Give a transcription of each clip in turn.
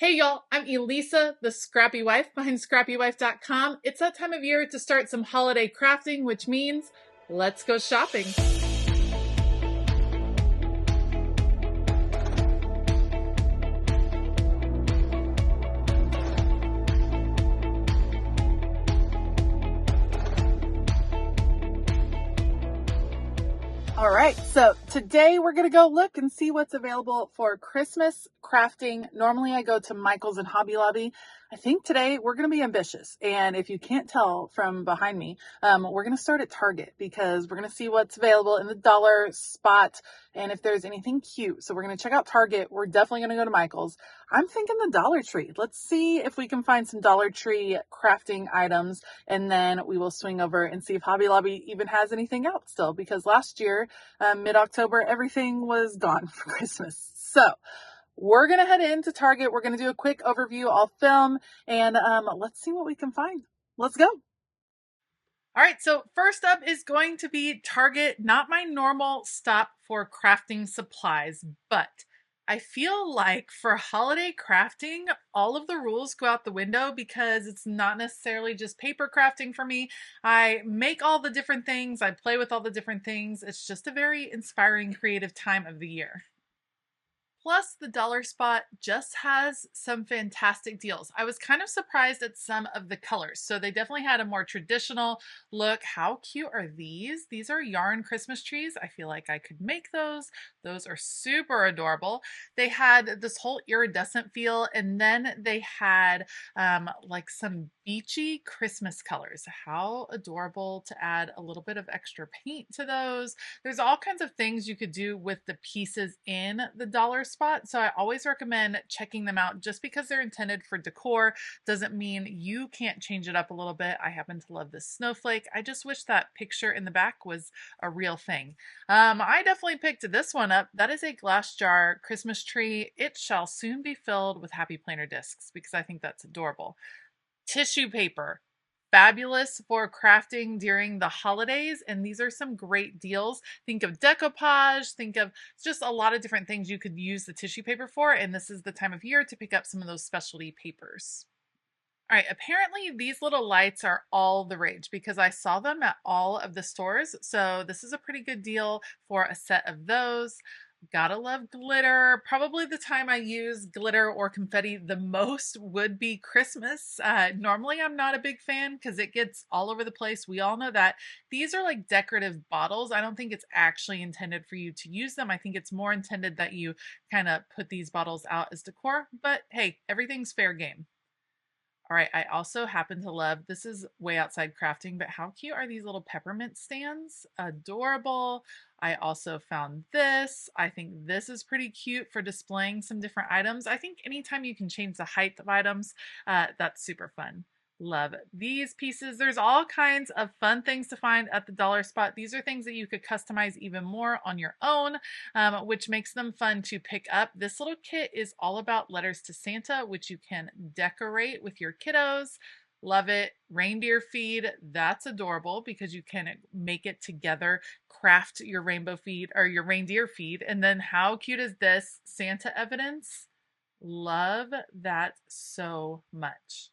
Hey y'all, I'm Elisa, the Scrappy Wife behind ScrappyWife.com. It's that time of year to start some holiday crafting, which means let's go shopping. All right, so today we're going to go look and see what's available for Christmas crafting. Normally I go to Michael's and Hobby Lobby. I think today we're going to be ambitious. And if you can't tell from behind me, we're going to start at Target because we're going to see what's available in the dollar spot and if there's anything cute. So we're going to check out Target. We're definitely going to go to Michael's. I'm thinking the Dollar Tree. Let's see if we can find some Dollar Tree crafting items, and then we will swing over and see if Hobby Lobby even has anything out still, because last year, mid-October, everything was gone for Christmas. So we're going to head into Target. We're going to do a quick overview. I'll film and let's see what we can find. Let's go. All right, so first up is going to be Target, not my normal stop for crafting supplies, but I feel like for holiday crafting, all of the rules go out the window because it's not necessarily just paper crafting for me. I make all the different things, I play with all the different things. It's just a very inspiring, creative time of the year. Plus, the dollar spot just has some fantastic deals. I was kind of surprised at some of the colors. So they definitely had a more traditional look. How cute are these? These are yarn Christmas trees. I feel like I could make those. Those are super adorable. They had this whole iridescent feel, and then they had like some beachy Christmas colors. How adorable to add a little bit of extra paint to those. There's all kinds of things you could do with the pieces in the dollar spot. So I always recommend checking them out. Just because they're intended for decor doesn't mean you can't change it up a little bit. I happen to love this snowflake. I just wish that picture in the back was a real thing. I definitely picked this one up. That is a glass jar Christmas tree. It shall soon be filled with happy planner discs because I think that's adorable. Tissue paper. Fabulous for crafting during the holidays, and these are some great deals. Think of decoupage, think of just a lot of different things you could use the tissue paper for, and this is the time of year to pick up some of those specialty papers. All right, apparently these little lights are all the rage because I saw them at all of the stores, so this is a pretty good deal for a set of those. Gotta love glitter. Probably the time I use glitter or confetti the most would be Christmas. Normally I'm not a big fan because it gets all over the place. We all know that. These are like decorative bottles. I don't think it's actually intended for you to use them. I think it's more intended that you kind of put these bottles out as decor, but hey, everything's fair game. All right, I also happen to love, this is way outside crafting, but how cute are these little peppermint stands? Adorable. I also found this. I think this is pretty cute for displaying some different items. I think anytime you can change the height of items, that's super fun. Love these pieces. There's all kinds of fun things to find at the dollar spot. These are things that you could customize even more on your own, which makes them fun to pick up. This little kit is all about letters to Santa, which you can decorate with your kiddos. Love it. Reindeer feed. That's adorable because you can make it together, craft your rainbow feed or your reindeer feed. And then how cute is this? Santa evidence. Love that so much.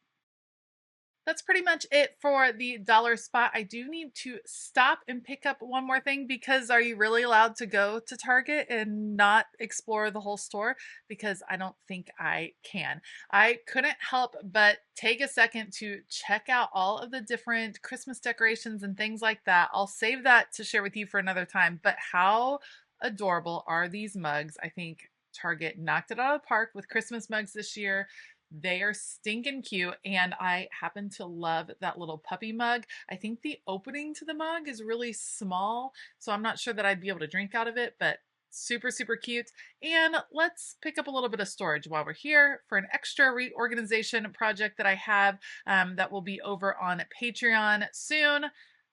That's pretty much it for the dollar spot. I do need to stop and pick up one more thing because are you really allowed to go to Target and not explore the whole store? Because I don't think I can. I couldn't help but take a second to check out all of the different Christmas decorations and things like that. I'll save that to share with you for another time, but how adorable are these mugs? I think Target knocked it out of the park with Christmas mugs this year. They are stinking cute, and I happen to love that little puppy mug. I think the opening to the mug is really small, so I'm not sure that I'd be able to drink out of it, but super, super cute. And let's pick up a little bit of storage while we're here for an extra reorganization project that I have that will be over on Patreon soon.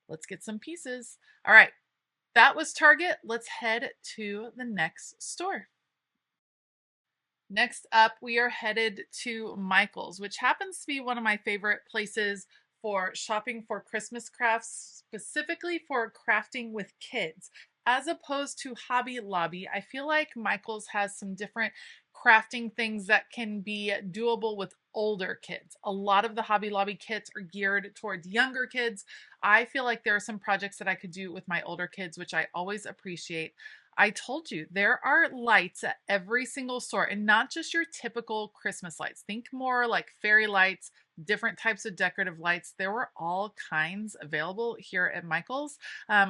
Let's get some pieces. All right, that was Target. Let's head to the next store. Next up, we are headed to Michael's, which happens to be one of my favorite places for shopping for Christmas crafts, specifically for crafting with kids. As opposed to Hobby Lobby, I feel like Michael's has some different crafting things that can be doable with older kids. A lot of the Hobby Lobby kits are geared towards younger kids. I feel like there are some projects that I could do with my older kids, which I always appreciate. I told you there are lights at every single store, and not just your typical Christmas lights. Think more like fairy lights, different types of decorative lights. There were all kinds available here at Michael's,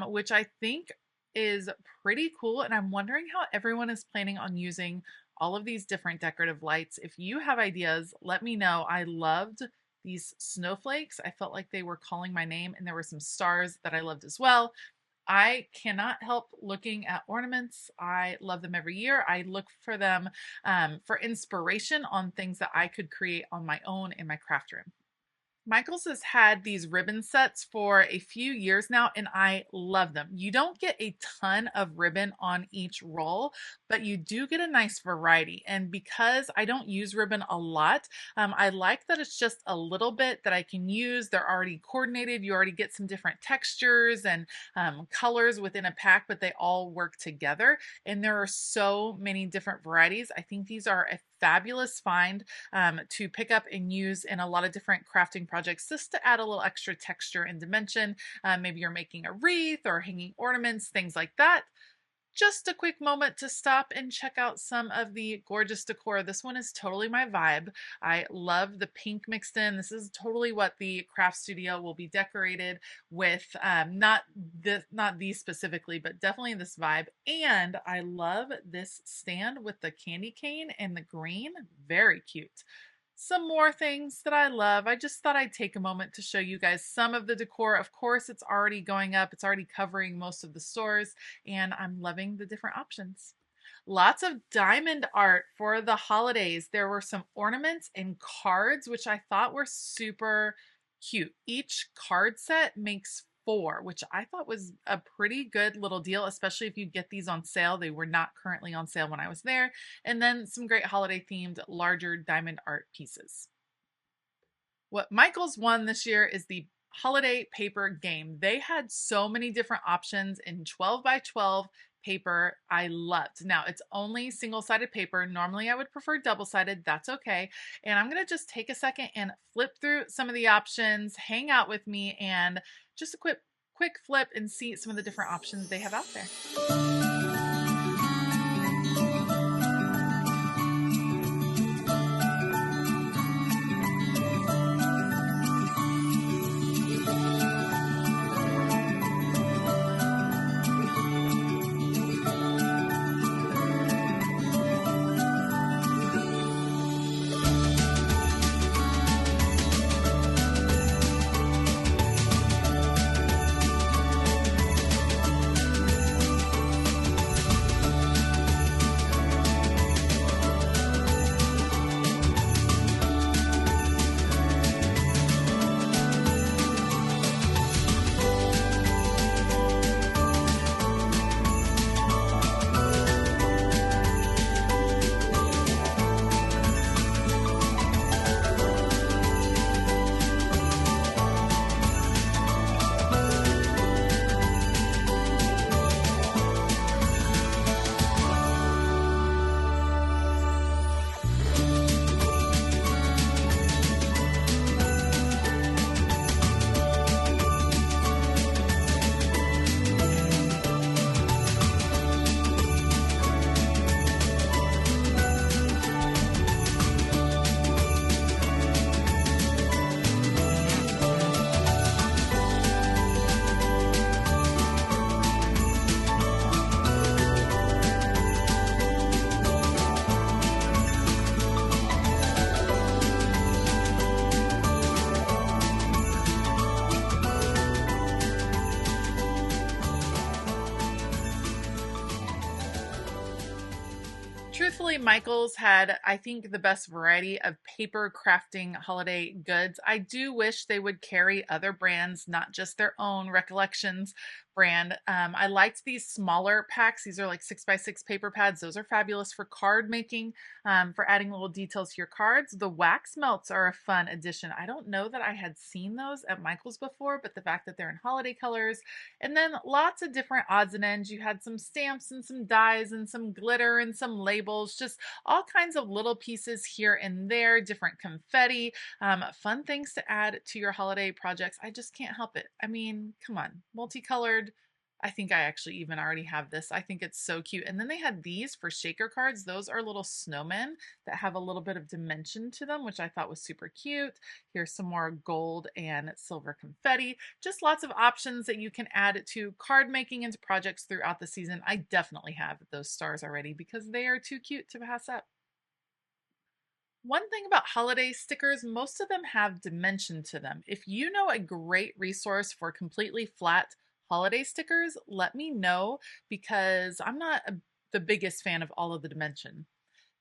which I think is pretty cool. And I'm wondering how everyone is planning on using all of these different decorative lights. If you have ideas, let me know. I loved these snowflakes. I felt like they were calling my name, and there were some stars that I loved as well. I cannot help looking at ornaments. I love them every year. I look for them for inspiration on things that I could create on my own in my craft room. Michaels has had these ribbon sets for a few years now, and I love them. You don't get a ton of ribbon on each roll, but you do get a nice variety. And because I don't use ribbon a lot, I like that it's just a little bit that I can use. They're already coordinated. You already get some different textures and colors within a pack, but they all work together. And there are so many different varieties. I think these are a fabulous find to pick up and use in a lot of different crafting projects, just to add a little extra texture and dimension. Maybe you're making a wreath or hanging ornaments, things like that. Just a quick moment to stop and check out some of the gorgeous decor. This one is totally my vibe. I love the pink mixed in. This is totally what the craft studio will be decorated with. Not these specifically, but definitely this vibe. And I love this stand with the candy cane and the green. Very cute. Some more things that I love. I just thought I'd take a moment to show you guys some of the decor. Of course, it's already going up. It's already covering most of the stores, and I'm loving the different options. Lots of diamond art for the holidays. There were some ornaments and cards, which I thought were super cute. Each card set makes 4, which I thought was a pretty good little deal, especially if you get these on sale. They were not currently on sale when I was there. And then some great holiday themed larger diamond art pieces. What Michaels won this year is the holiday paper game. They had so many different options in 12 by 12 paper. I loved. Now it's only single-sided paper. Normally I would prefer double-sided. That's okay. And I'm going to just take a second and flip through some of the options, hang out with me, and just a quick flip and see some of the different options they have out there. Truthfully, Michaels had, I think, the best variety of paper crafting holiday goods. I do wish they would carry other brands, not just their own recollections, brand. I liked these smaller packs. These are like 6x6 paper pads. Those are fabulous for card making, for adding little details to your cards. The wax melts are a fun addition. I don't know that I had seen those at Michael's before, but the fact that they're in holiday colors, and then lots of different odds and ends. You had some stamps and some dies and some glitter and some labels, just all kinds of little pieces here and there, different confetti, fun things to add to your holiday projects. I just can't help it. I mean, come on, multicolored. I think I actually even already have this. I think it's so cute. And then they had these for shaker cards. Those are little snowmen that have a little bit of dimension to them, which I thought was super cute. Here's some more gold and silver confetti. Just lots of options that you can add to card making and to projects throughout the season. I definitely have those stars already because they are too cute to pass up. One thing about holiday stickers, most of them have dimension to them. If you know a great resource for completely flat holiday stickers, let me know because I'm not the biggest fan of all of the dimension.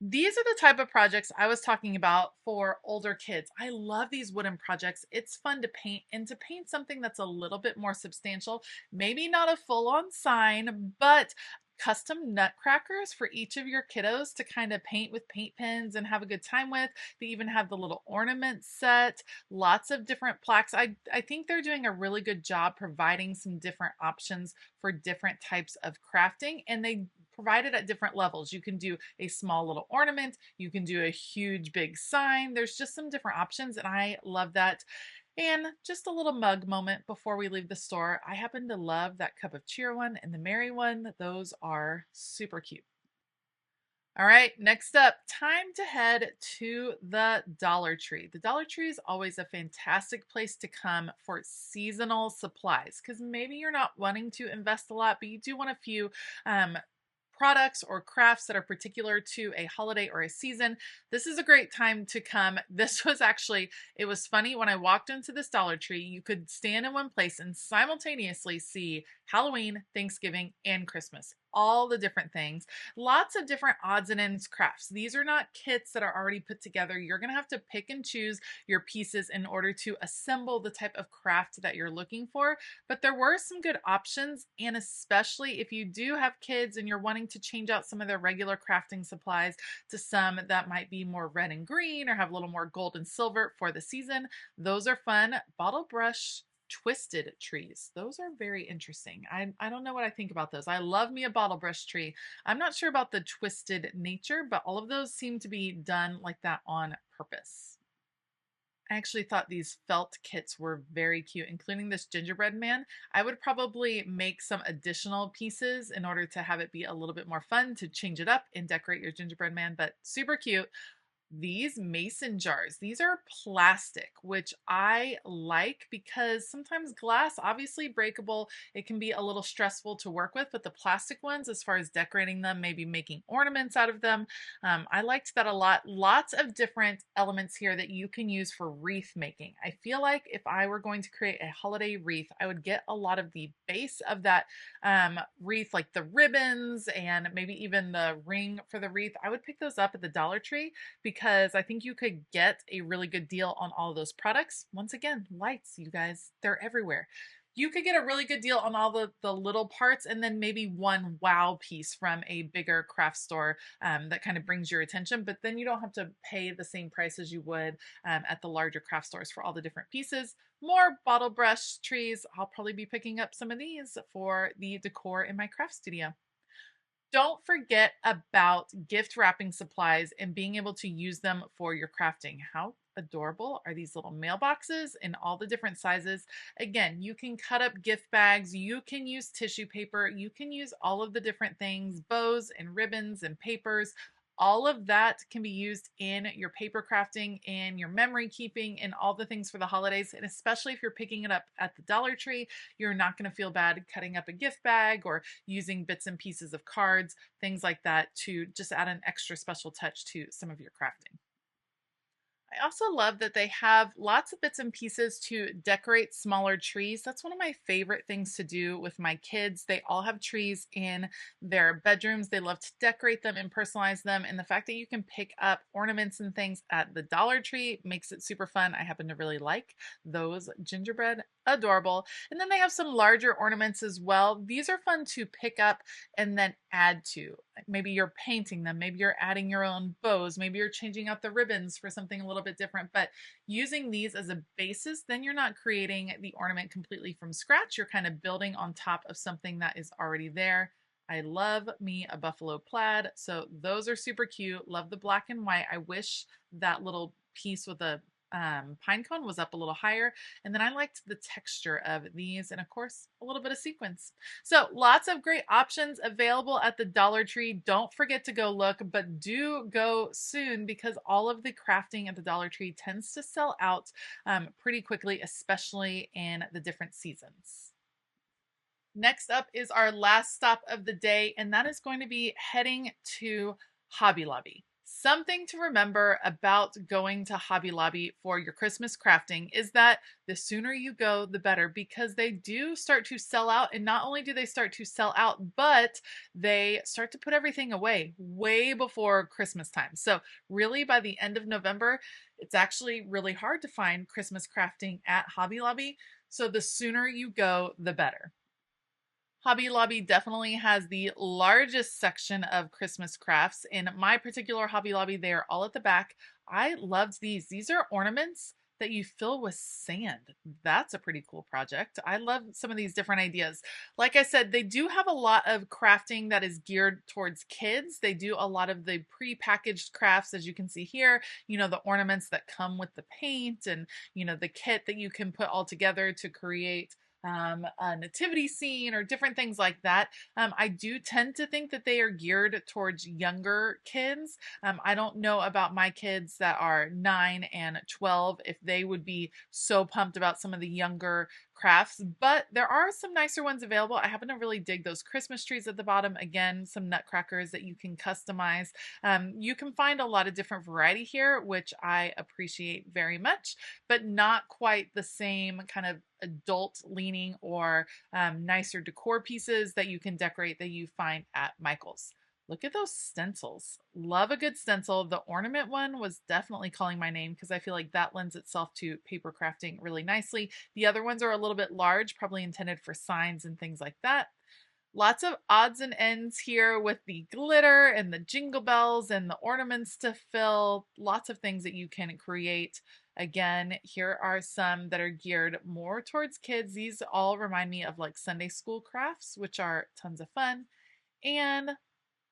These are the type of projects I was talking about for older kids. I love these wooden projects. It's fun to paint, and to paint something that's a little bit more substantial, maybe not a full-on sign, but custom nutcrackers for each of your kiddos to kind of paint with paint pens and have a good time with. They even have the little ornament set, lots of different plaques. I think they're doing a really good job providing some different options for different types of crafting, and they provide it at different levels. You can do a small little ornament, you can do a huge big sign. There's just some different options, and I love that. And just a little mug moment before we leave the store. I happen to love that cup of cheer one and the Merry one. Those are super cute. All right, next up, time to head to the Dollar Tree. The Dollar Tree is always a fantastic place to come for seasonal supplies because maybe you're not wanting to invest a lot, but you do want a few products or crafts that are particular to a holiday or a season. This is a great time to come. This was actually, it was funny when I walked into this Dollar Tree, you could stand in one place and simultaneously see Halloween, Thanksgiving, and Christmas. All the different things, lots of different odds and ends crafts. These are not kits that are already put together. You're going to have to pick and choose your pieces in order to assemble the type of craft that you're looking for. But there were some good options, and especially if you do have kids and you're wanting to change out some of their regular crafting supplies to some that might be more red and green or have a little more gold and silver for the season, those are fun. Bottle brush twisted trees. Those are very interesting. I don't know what I think about those. I love me a bottle brush tree. I'm not sure about the twisted nature, but all of those seem to be done like that on purpose. I actually thought these felt kits were very cute, including this gingerbread man. I would probably make some additional pieces in order to have it be a little bit more fun to change it up and decorate your gingerbread man, but super cute. These mason jars, these are plastic, which I like because sometimes glass, obviously breakable, it can be a little stressful to work with, but the plastic ones, as far as decorating them, maybe making ornaments out of them, I liked that a lot. Lots of different elements here that you can use for wreath making. I feel like if I were going to create a holiday wreath, I would get a lot of the base of that wreath, like the ribbons and maybe even the ring for the wreath. I would pick those up at the Dollar Tree because I think you could get a really good deal on all of those products. Once again, lights, you guys, they're everywhere. You could get a really good deal on all the little parts and then maybe one wow piece from a bigger craft store that kind of brings your attention, but then you don't have to pay the same price as you would at the larger craft stores for all the different pieces. More bottle brush trees. I'll probably be picking up some of these for the decor in my craft studio. Don't forget about gift wrapping supplies and being able to use them for your crafting. How adorable are these little mailboxes in all the different sizes? Again, you can cut up gift bags, you can use tissue paper, you can use all of the different things, bows and ribbons and papers. All of that can be used in your paper crafting, in your memory keeping, and all the things for the holidays. And especially if you're picking it up at the Dollar Tree, you're not going to feel bad cutting up a gift bag or using bits and pieces of cards, things like that, to just add an extra special touch to some of your crafting. I also love that they have lots of bits and pieces to decorate smaller trees. That's one of my favorite things to do with my kids. They all have trees in their bedrooms. They love to decorate them and personalize them. And the fact that you can pick up ornaments and things at the Dollar Tree makes it super fun. I happen to really like those gingerbread. Adorable. And then they have some larger ornaments as well. These are fun to pick up and then add to. Maybe you're painting them, maybe you're adding your own bows, maybe you're changing out the ribbons for something a little bit different, but using these as a basis, then you're not creating the ornament completely from scratch. You're kind of building on top of something that is already there. I love me a buffalo plaid, so those are super cute. Love the black and white. I wish that little piece with a pine cone was up a little higher. And then I liked the texture of these, and of course, a little bit of sequins. So lots of great options available at the Dollar Tree. Don't forget to go look, but do go soon because all of the crafting at the Dollar Tree tends to sell out pretty quickly, especially in the different seasons. Next up is our last stop of the day, and that is going to be heading to Hobby Lobby. Something to remember about going to Hobby Lobby for your Christmas crafting is that the sooner you go, the better, because they do start to sell out. And not only do they start to sell out, but they start to put everything away way before Christmas time. So really by the end of November, it's actually really hard to find Christmas crafting at Hobby Lobby. So the sooner you go, the better. Hobby Lobby definitely has the largest section of Christmas crafts. In my particular Hobby Lobby, they are all at the back. I loved these. These are ornaments that you fill with sand. That's a pretty cool project. I love some of these different ideas. Like I said, they do have a lot of crafting that is geared towards kids. They do a lot of the pre-packaged crafts, as you can see here, you know, the ornaments that come with the paint and, you know, the kit that you can put all together to create a nativity scene or different things like that. I do tend to think that they are geared towards younger kids. I don't know about my kids that are 9 and 12 if they would be so pumped about some of the younger crafts, but there are some nicer ones available. I happen to really dig those Christmas trees at the bottom. Again, some nutcrackers that you can customize. You can find a lot of different variety here, which I appreciate very much, but not quite the same kind of adult leaning or nicer decor pieces that you can decorate that you find at Michael's. Look at those stencils. Love a good stencil. The ornament one was definitely calling my name because I feel like that lends itself to paper crafting really nicely. The other ones are a little bit large, probably intended for signs and things like that. Lots of odds and ends here with the glitter and the jingle bells and the ornaments to fill. Lots of things that you can create. Again, here are some that are geared more towards kids. These all remind me of like Sunday school crafts, which are tons of fun. And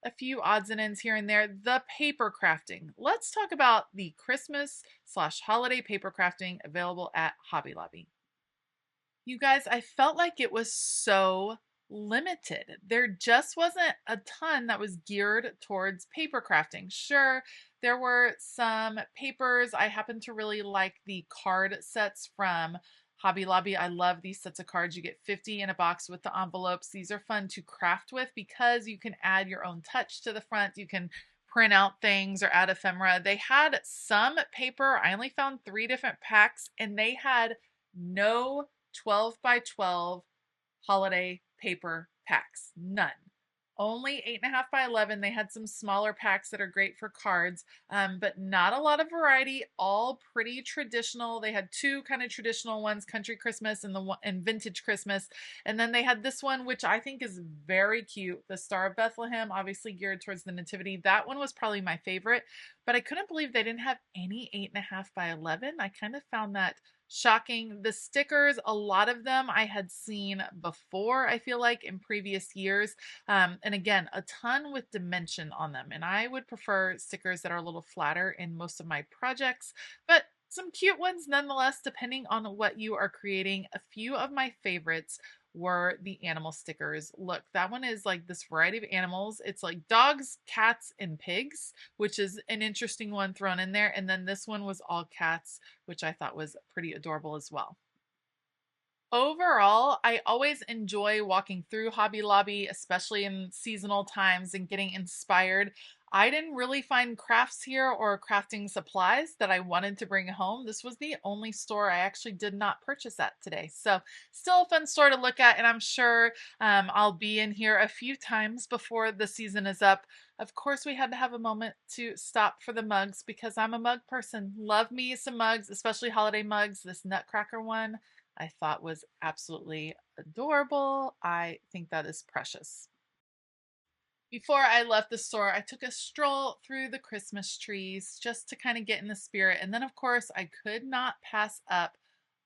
a few odds and ends here and there. The paper crafting. Let's talk about the Christmas/holiday paper crafting available at Hobby Lobby. You guys, I felt like it was so limited. There just wasn't a ton that was geared towards paper crafting. Sure, there were some papers. I happen to really like the card sets from Hobby Lobby. I love these sets of cards. You get 50 in a box with the envelopes. These are fun to craft with because you can add your own touch to the front. You can print out things or add ephemera. They had some paper. I only found 3 different packs and they had no 12 by 12 holiday paper packs. None. Only 8.5 by 11. They had some smaller packs that are great for cards, but not a lot of variety. All pretty traditional. They had 2 kind of traditional ones, Country Christmas and Vintage Christmas. And then they had this one, which I think is very cute. The Star of Bethlehem, obviously geared towards the Nativity. That one was probably my favorite, but I couldn't believe they didn't have any 8.5 by 11. I kind of found that shocking. The stickers, a lot of them I had seen before, I feel like, in previous years. And again, a ton with dimension on them. And I would prefer stickers that are a little flatter in most of my projects, but some cute ones nonetheless, depending on what you are creating. A few of my favorites were the animal stickers. Look, that one is like this variety of animals. It's like dogs, cats, and pigs, which is an interesting one thrown in there. And then this one was all cats, which I thought was pretty adorable as well. Overall, I always enjoy walking through Hobby Lobby, especially in seasonal times and getting inspired. I didn't really find crafts here or crafting supplies that I wanted to bring home. This was the only store I actually did not purchase at today. So still a fun store to look at, and I'm sure I'll be in here a few times before the season is up. Of course, we had to have a moment to stop for the mugs because I'm a mug person. Love me some mugs, especially holiday mugs. This Nutcracker one I thought was absolutely adorable. I think that is precious. Before I left the store, I took a stroll through the Christmas trees just to kind of get in the spirit. And then, of course, I could not pass up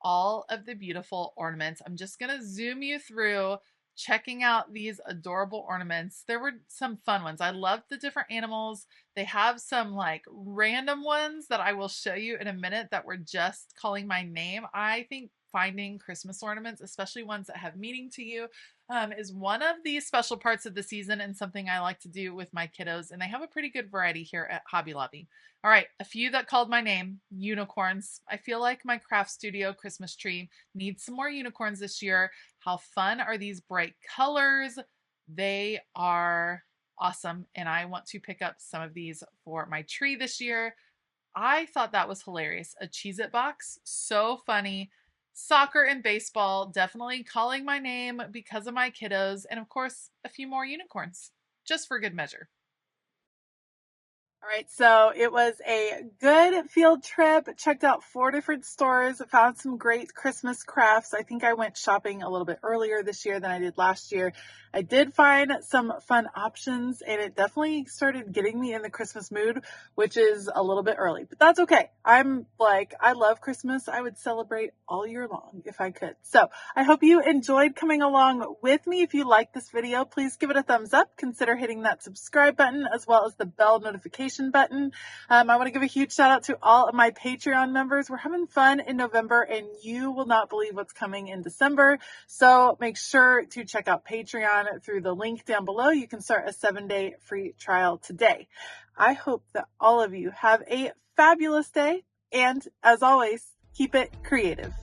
all of the beautiful ornaments. I'm just going to zoom you through checking out these adorable ornaments. There were some fun ones. I loved the different animals. They have some like random ones that I will show you in a minute that were just calling my name. I think finding Christmas ornaments, especially ones that have meaning to you, is one of the special parts of the season and something I like to do with my kiddos. And they have a pretty good variety here at Hobby Lobby. All right, a few that called my name, unicorns. I feel like my craft studio Christmas tree needs some more unicorns this year. How fun are these bright colors? They are awesome. And I want to pick up some of these for my tree this year. I thought that was hilarious. A Cheez-It box, so funny. Soccer and baseball, definitely calling my name because of my kiddos. And of course, a few more unicorns, just for good measure. All right, so it was a good field trip. Checked out 4 different stores, found some great Christmas crafts. I think I went shopping a little bit earlier this year than I did last year. I did find some fun options, and it definitely started getting me in the Christmas mood, which is a little bit early, but that's okay. I'm like, I love Christmas. I would celebrate all year long if I could. So I hope you enjoyed coming along with me. If you like this video, please give it a thumbs up. Consider hitting that subscribe button as well as the bell notification button. I want to give a huge shout out to all of my Patreon members. We're having fun in November, and you will not believe what's coming in December. So make sure to check out Patreon through the link down below. You can start a 7-day free trial today. I hope that all of you have a fabulous day, and as always, keep it creative.